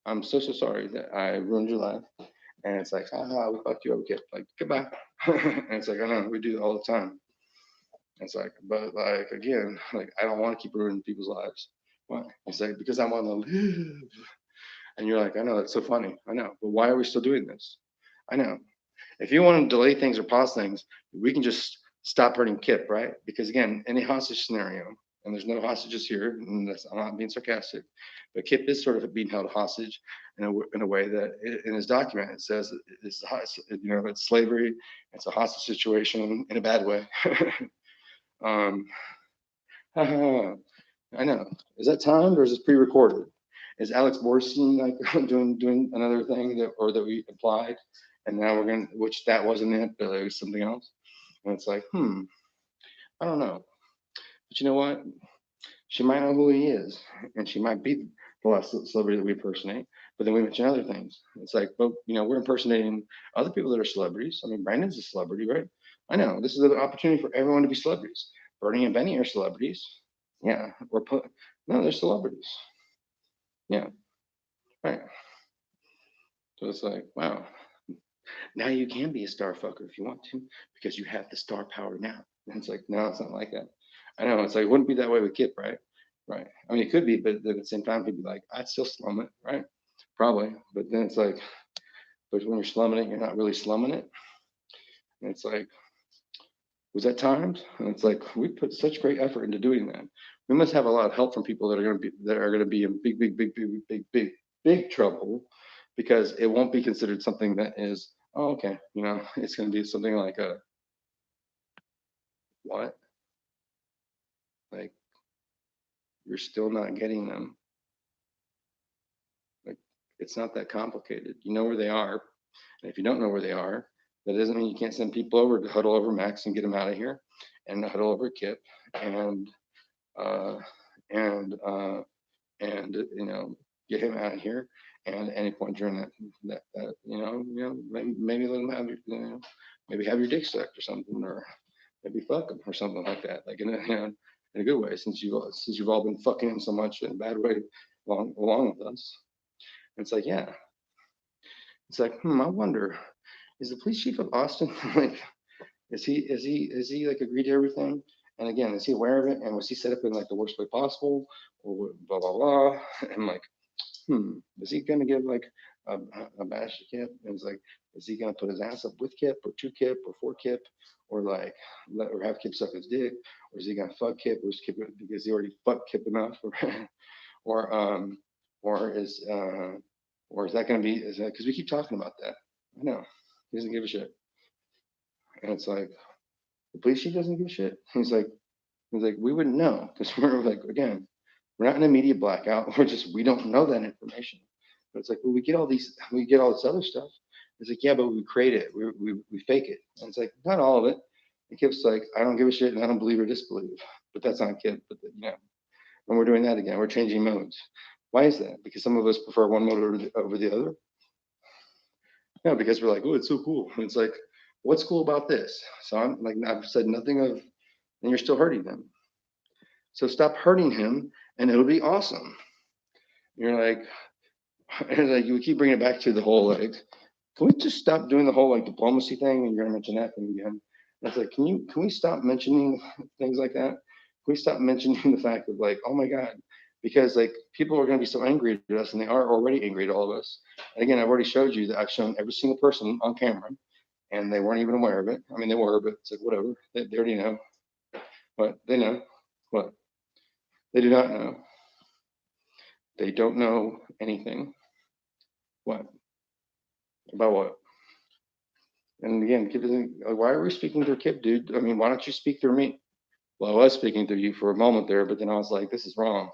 I'm so sorry that I ruined your life. And it's like, we fucked you up, Kip. Like, goodbye. And it's like, I know we do it all the time. It's like, but like again, like I don't want to keep ruining people's lives. Why? It's like because I want to live. And you're like, I know that's so funny. I know, but why are we still doing this? I know. If you want to delay things or pause things, we can just stop hurting Kip, right? Because again, any hostage scenario, and there's no hostages here, and I'm not being sarcastic, but Kip is sort of being held hostage in a way that in his document it says it's it's slavery, it's a hostage situation in a bad way. um, I know. Is that timed or is this pre-recorded? Is Alex Borstein like doing another thing that we applied, and now we're gonna, which that wasn't it, but it was something else, and it's like, I don't know, but you know what? She might know who he is, and she might be the last celebrity that we impersonate. But then we mention other things. It's like, well, we're impersonating other people that are celebrities. I mean, Brandon's a celebrity, right? I know. This is an opportunity for everyone to be celebrities. Bernie and Benny are celebrities. Yeah, no, they're celebrities. Yeah, right. So it's like, wow. Now you can be a star fucker if you want to, because you have the star power now. And it's like, no, it's not like that. I know. It's like, it wouldn't be that way with Kip, right? Right. I mean, it could be, but at the same time, he'd be like, I'd still slum it, right? Probably. But then it's like, but when you're slumming it, you're not really slumming it. And it's like, Was at times, and it's like we put such great effort into doing that. We must have a lot of help from people that are going to be in big trouble, because it won't be considered something that is, oh, okay, it's going to be something like a what, like, you're still not getting them. Like, it's not that complicated. You know where they are, and if you don't know where they are, that doesn't mean you can't send people over to huddle over Max and get him out of here, and huddle over Kip, and uh, and get him out of here. And at any point during that maybe let him have maybe have your dick sucked or something, or maybe fuck him or something like that, like in a good way, since you've all been fucking him so much in a bad way along with us. It's like, yeah, it's like, I wonder, is the police chief of Austin like, is he like agreed to everything? And again, is he aware of it? And was he set up in like the worst way possible? Or blah blah blah? And like, is he gonna give like a bash to Kip? And it's like, is he gonna put his ass up with Kip, or to Kip, or for Kip, or like or have Kip suck his dick? Or is he gonna fuck Kip, or is Kip because he already fucked Kip enough? Or or is uh or is that gonna be, is that because we keep talking about that? I know he doesn't give a shit. And it's like, the police chief doesn't give a shit. He's like, we wouldn't know, because we're like, again, we're not in a media blackout. We don't know that information. But it's like, well, we get all this other stuff. It's like, yeah, but we create it, we fake it. And it's like, not all of it. And Kip's like, I don't give a shit, and I don't believe or disbelieve. But that's not Kip. But and we're doing that again. We're changing modes. Why is that? Because some of us prefer one mode over the other. No, because we're like, oh, it's so cool. And it's like, what's cool about this? So I'm like, I've said nothing of, and you're still hurting them. So stop hurting him, and it'll be awesome. You're like, and like you keep bringing it back to the whole like, can we just stop doing the whole like diplomacy thing? And you're gonna mention that thing again. And it's like, can we stop mentioning things like that? Can we stop mentioning the fact of like, oh my god, because like people are gonna be so angry at us, and they are already angry at all of us. And again, I've already showed you that I've shown every single person on camera, and they weren't even aware of it. I mean, they were, but it's like whatever. They already know, but they know what they do not know. They don't know anything. What? About what? And again, Kip isn't, why are we speaking through Kip, dude? I mean, why don't you speak through me? Well, I was speaking through you for a moment there, but then I was like, this is wrong.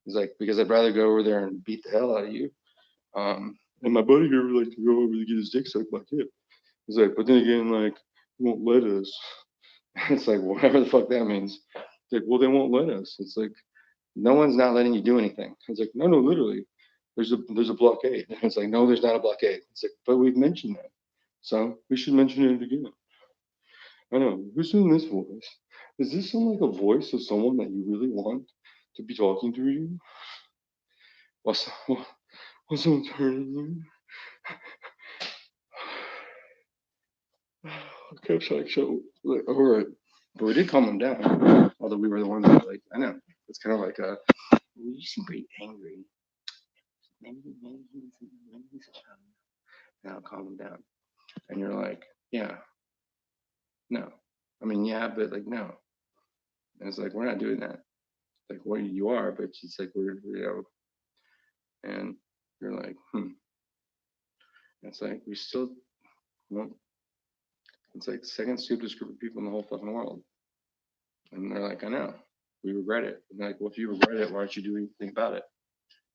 He's like, because I'd rather go over there and beat the hell out of you. And my buddy here would like to go over to get his dick sucked by Kip. He's like, but then again, like, he won't let us. It's like, whatever the fuck that means. It's like, well, they won't let us. It's like, no one's not letting you do anything. It's like, no, literally, there's a blockade. And it's like, no, there's not a blockade. It's like, but we've mentioned that, so we should mention it again. I know. Who's doing this voice? Does this sound like a voice of someone that you really want to be talking to you? What's while someone's hurting you? Okay, so like, all right, but we did calm them down. Although we were the ones that, like, I know it's kind of like a. You seem pretty angry. Maybe he's a child. And I'll calm them down. And you're like, yeah, no. I mean, yeah, but like, no. And it's like, we're not doing that. Like, what you are, but it's like, and you're like, It's like, we still, well, it's like the second stupidest group of people in the whole fucking world. And they're like, I know, we regret it. And they're like, well, if you regret it, why don't you do anything about it?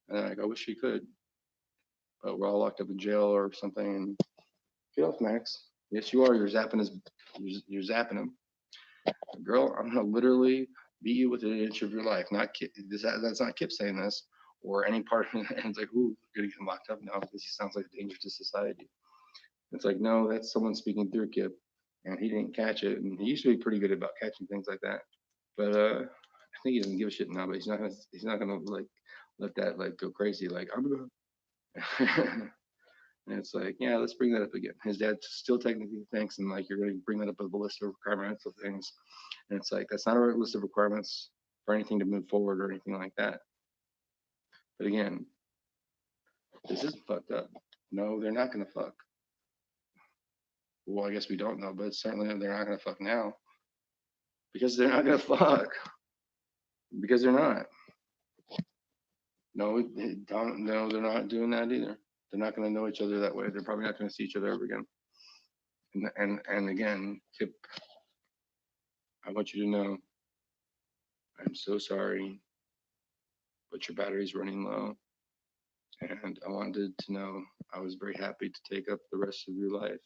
And they're like, I wish we could, but we're all locked up in jail or something. And get off, Max. Yes, you are. You're zapping you're zapping him. Girl, I'm gonna literally beat you within an inch of your life. Not Kip. That's not Kip saying this, or any part. And it's like, ooh, you're gonna get him locked up now because he sounds like a danger to society. It's like, no, that's someone speaking through Kip, and he didn't catch it. And he used to be pretty good about catching things like that. But I think he doesn't give a shit now. But he's not gonna like let that like go crazy. Like, I'm gonna. And it's like, yeah, let's bring that up again. His dad still technically thinks, and like, you're going to bring that up as a list of requirements of things. And it's like, that's not a list of requirements for anything to move forward or anything like that. But again, this isn't fucked up. No, they're not going to fuck. Well, I guess we don't know, but certainly they're not going to fuck now. because they're not gonna fuck. Because they're not. No, no, they're not doing that either. They're not gonna know each other that way. They're probably not gonna see each other ever again. And again, Kip, I want you to know, I'm so sorry, but your battery's running low. And I wanted to know I was very happy to take up the rest of your life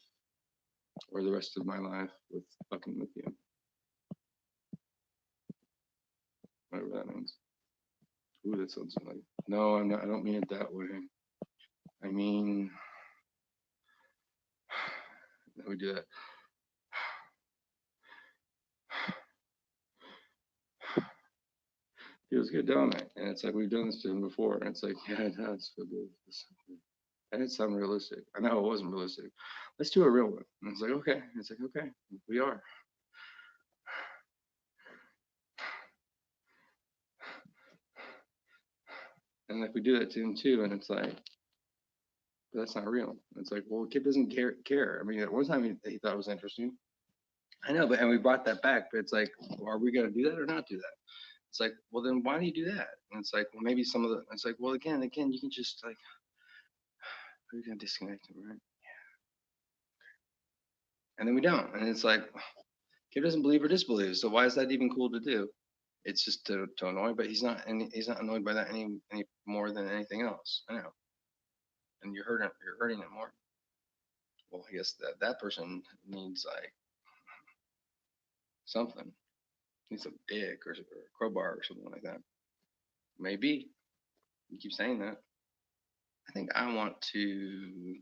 or the rest of my life with fucking with you. Whatever that means. Ooh, that sounds like, no, I'm not, I don't mean it that way. I mean, we do that. Feels good, don't it? And it's like, we've done this to him before. And it's like, yeah, it does feel good. And it sounded realistic. I know it wasn't realistic. Let's do a real one. And it's like, okay. And it's like, okay, we are. And like we do that to him too. And it's like, but that's not real. It's like, well, Kip doesn't care. I mean, at one time he thought it was interesting. I know, but and we brought that back. But it's like, well, are we going to do that or not do that? It's like, well, then why do you do that? And it's like, well, maybe some of the. It's like, well, again, you can just like, we're going to disconnect him, right? And then we don't. And it's like, Kip doesn't believe or disbelieve. So why is that even cool to do? It's just to annoy, but he's not annoyed by that any more than anything else. I know. And you're hurting it more. Well, I guess that person needs like something. Needs a dick or a crowbar or something like that. Maybe. You keep saying that. I think I want to.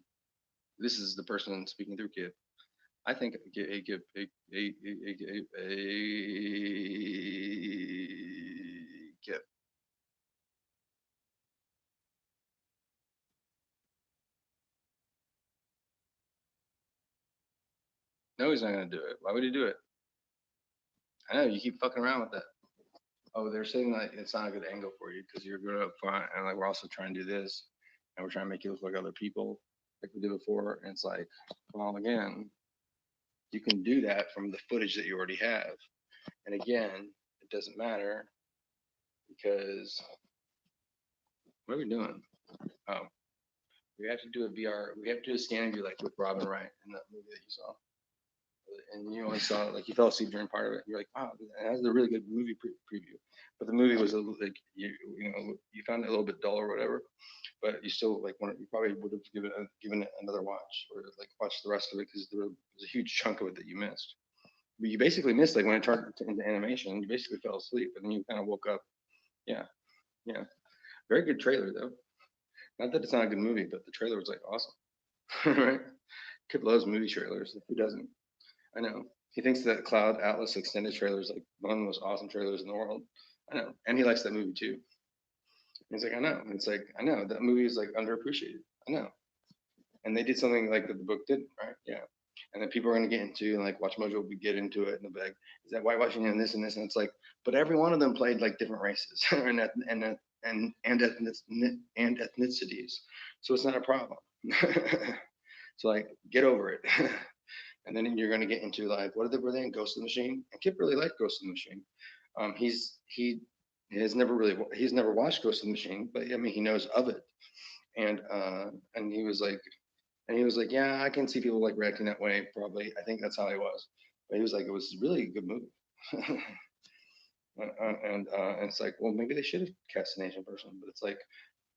This is the person speaking through Kip. I think Kip. No, he's not gonna do it. Why would he do it? I know you keep fucking around with that. Oh, they're saying that it's not a good angle for you because you're good up front, and like we're also trying to do this, and we're trying to make you look like other people, like we did before. And it's like, well, again, you can do that from the footage that you already have. And again, it doesn't matter because what are we doing? Oh, we have to do a VR. We have to do a stand view like with Robin Wright in that movie that you saw. And you only saw like you fell asleep during part of it. You're like, wow, it has a really good movie preview. But the movie was like you know you found it a little bit dull or whatever. But you still like you probably would have given it another watch or like watch the rest of it because there was a huge chunk of it that you missed. But you basically missed like when it turned into animation. You basically fell asleep and then you kind of woke up. Yeah, yeah. Very good trailer though. Not that it's not a good movie, but the trailer was like awesome. Right? Kid loves movie trailers. Who doesn't? I know. He thinks that Cloud Atlas extended trailer is like one of the most awesome trailers in the world. I know. And he likes that movie too. He's like, I know. And it's like, I know. That movie is like underappreciated. I know. And they did something like that the book didn't, right? Yeah. And then people are going to get into and like Watch Mojo will get into it and they'll be like, is that whitewashing and this and this? And it's like, but every one of them played like different races and ethnicities. So it's not a problem. So like, get over it. And then you're going to get into like, what were they in Ghost of the Machine? And Kip really liked Ghost of the Machine. He's never watched Ghost of the Machine, but I mean he knows of it. And he was like, yeah, I can see people like reacting that way. Probably, I think that's how he was. But he was like, it was really a good movie. And it's like, well, maybe they should have cast an Asian person, but it's like,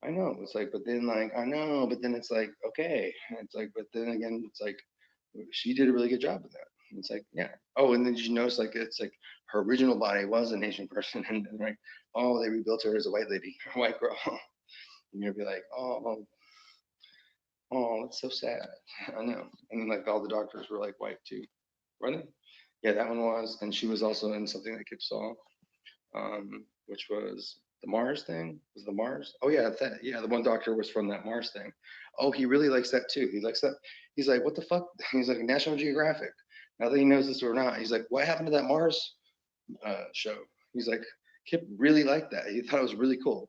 I know. It's like, but then like, I know, but then it's like, okay. And it's like, but then again, it's like, she did a really good job with that. And it's like, yeah. Oh, and then did you notice like it's like her original body was an Asian person, and then like, oh, they rebuilt her as a white lady, a white girl. And you'll be like, oh, that's so sad. I know. And then like all the doctors were like white too. Were they? Yeah, that one was, and she was also in something that Kip saw, which was the Mars thing. Was the Mars? Oh yeah, that yeah, the one doctor was from that Mars thing. Oh, he really likes that too. He likes that. He's like, what the fuck? He's like National Geographic. Now that he knows this or not, he's like, what happened to that Mars show? He's like, Kip really liked that. He thought it was really cool,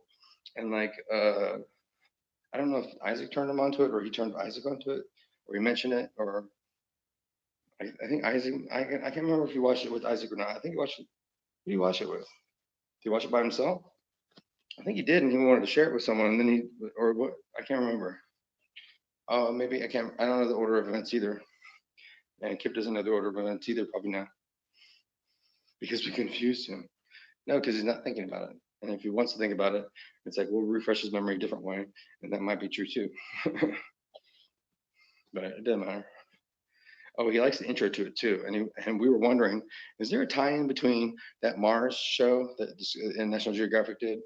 and like, I don't know if Isaac turned him onto it or he turned Isaac onto it, or he mentioned it, or I think Isaac. I can't remember if you watched it with Isaac or not. I think you watched it. Who did you watch it with? Did you watch it by himself? I think he did, and he wanted to share it with someone, and then he or what? I can't remember. Oh, maybe I can't. I don't know the order of events either. And Kip doesn't know the order of events either, probably not, because we confused him. No, because he's not thinking about it. And if he wants to think about it, it's like we'll refresh his memory a different way, and that might be true too. But it doesn't matter. Oh, he likes the intro to it too. And we were wondering, is there a tie-in between that Mars show that National Geographic did?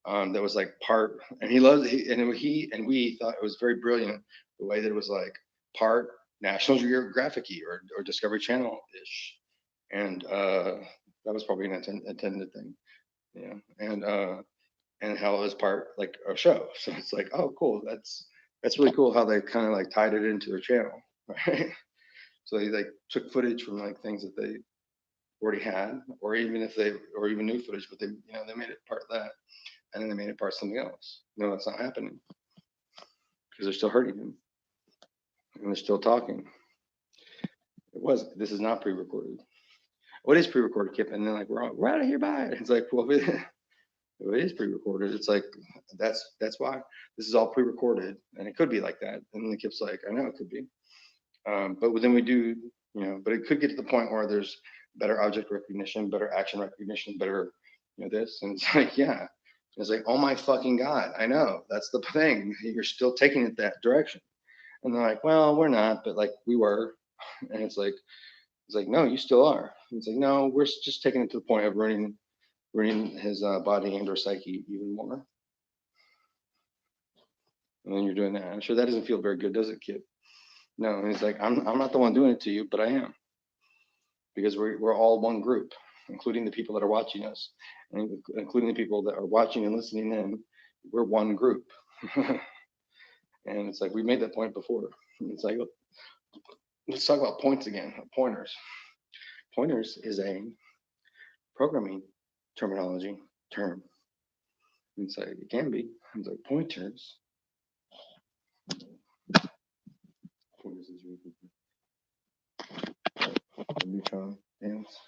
That was like part, and and we thought it was very brilliant the way that it was like part National Geographic-y or Discovery Channel ish, and that was probably an intended thing, yeah. And how it was part like a show. So it's like, oh, cool. That's really cool how they kind of like tied it into their channel, right? So they like took footage from like things that they already had, or even new footage, but they made it part of that, and then they made it part of something else. No, that's not happening because they're still hurting him and they're still talking. This is not pre-recorded. What is pre-recorded, Kip? And then like we're out of here, bye. It's like, well, if it is pre-recorded, it's like that's why this is all pre-recorded, and it could be like that. And the Kip's like, I know it could be. But then we do, but it could get to the point where there's better object recognition, better action recognition, better, this. And it's like, yeah. It's like, oh my fucking God, I know. That's the thing. You're still taking it that direction. And they're like, well, we're not, but like we were. And it's like, no, you still are. And it's like, no, we're just taking it to the point of ruining his body and or psyche even more. And then you're doing that. I'm sure that doesn't feel very good, does it, kid? No. And he's like, I'm not the one doing it to you, but I am. Because we're all one group, including the people that are watching us, and including the people that are watching and listening in. We're one group. And it's like we made that point before. It's like, let's talk about points again. Pointers. Pointers is a programming terminology term. It's like it can be. It's like pointers. Pointers is really good. Neutron dance.